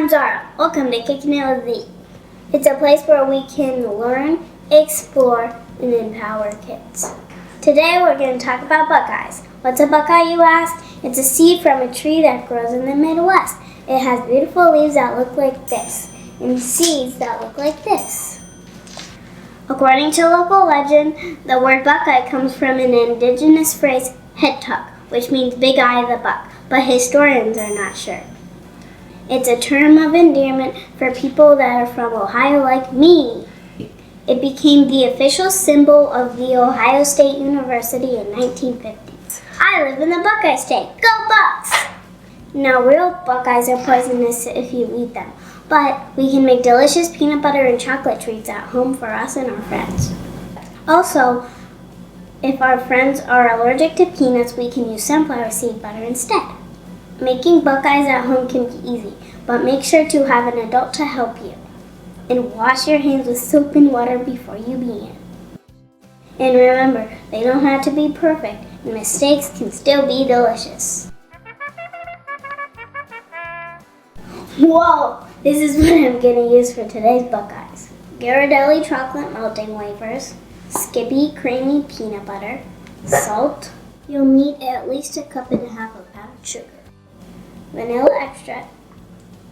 I'm Zara. Welcome to Kicking It with Z. It's a place where we can learn, explore, and empower kids. Today we're going to talk about buckeyes. What's a buckeye, you ask? It's a seed from a tree that grows in the Midwest. It has beautiful leaves that look like this, and seeds that look like this. According to local legend, the word buckeye comes from an indigenous phrase, head tuck, which means big eye of the buck, but historians are not sure. It's a term of endearment for people that are from Ohio like me. It became the official symbol of the Ohio State University in 1950. I live in the Buckeye State. Go Bucks! Now, real buckeyes are poisonous if you eat them, but we can make delicious peanut butter and chocolate treats at home for us and our friends. Also, if our friends are allergic to peanuts, we can use sunflower seed butter instead. Making buckeyes at home can be easy, but make sure to have an adult to help you. And wash your hands with soap and water before you begin. And remember, they don't have to be perfect, and mistakes can still be delicious. Whoa! This is what I'm going to use for today's buckeyes. Ghirardelli chocolate melting wafers, Skippy creamy peanut butter, salt. You'll need at least 1.5 cups of powdered sugar, vanilla extract,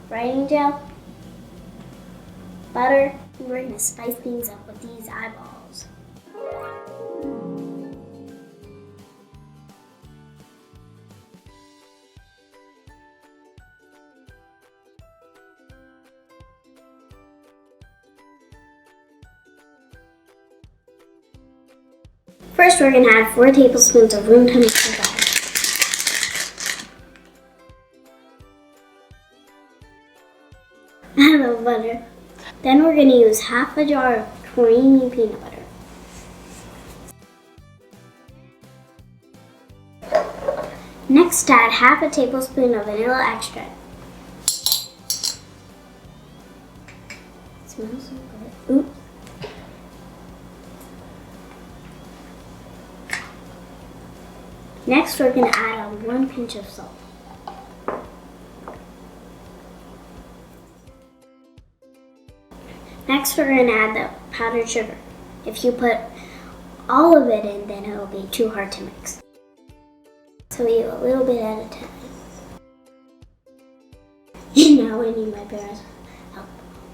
writing gel, butter, and we're going to spice things up with these eyeballs. First, we're going to add 4 tablespoons of room temperature butter. I love butter. Then we're going to use half a jar of creamy peanut butter. Next, add half a tablespoon of vanilla extract. It smells so good. Oops. Next, we're going to add 1 pinch of salt. Next, we're going to add the powdered sugar. If you put all of it in, then it'll be too hard to mix. So we do a little bit at a time. And now I need my parents' help.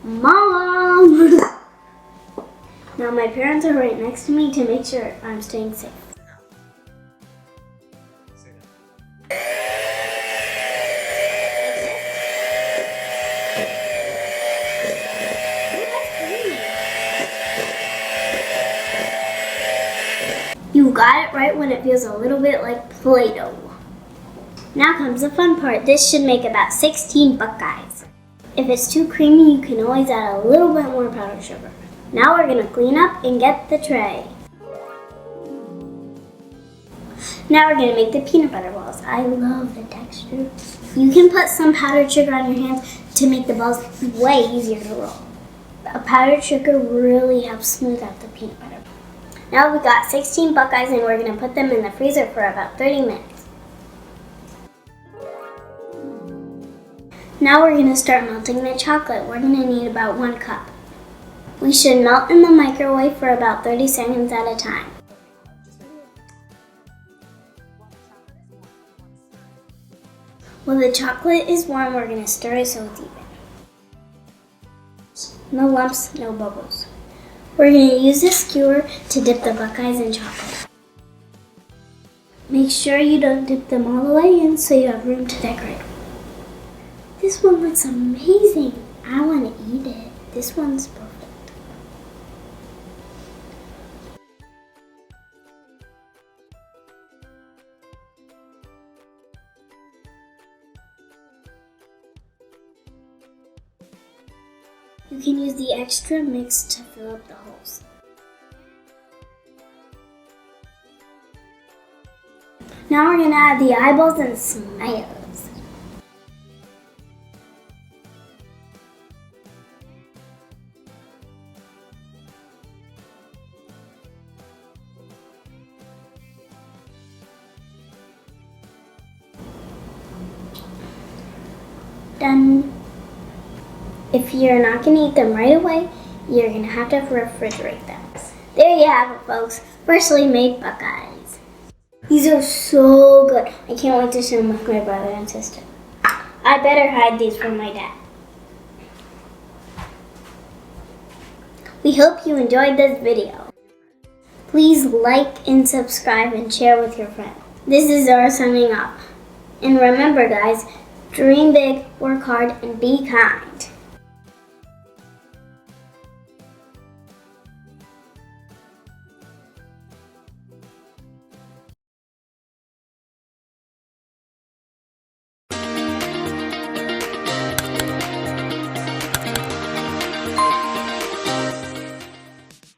Mom! Now my parents are right next to me to make sure I'm staying safe. You got it right when it feels a little bit like Play-Doh. Now comes the fun part. This should make about 16 buckeyes. If it's too creamy, you can always add a little bit more powdered sugar. Now we're going to clean up and get the tray. Now we're going to make the peanut butter balls. I love the texture. You can put some powdered sugar on your hands to make the balls way easier to roll. A powdered sugar really helps smooth out the peanut butter. Now we've got 16 buckeyes and we're going to put them in the freezer for about 30 minutes. Now we're going to start melting the chocolate. We're going to need about 1 cup. We should melt in the microwave for about 30 seconds at a time. When the chocolate is warm, we're going to stir it so it's even. No lumps, no bubbles. We're going to use a skewer to dip the buckeyes in chocolate. Make sure you don't dip them all the way in so you have room to decorate. This one looks amazing. I want to eat it. This one's perfect. You can use the extra mix to fill up the holes. Now we're going to add the eyeballs and smiles. Done. If you're not going to eat them right away, you're going to have to refrigerate them. There you have it, folks. Freshly made Buckeyes. These are so good. I can't wait to share them with my brother and sister. I better hide these from my dad. We hope you enjoyed this video. Please like and subscribe and share with your friends. This is our signing off. And remember, guys, dream big, work hard, and be kind.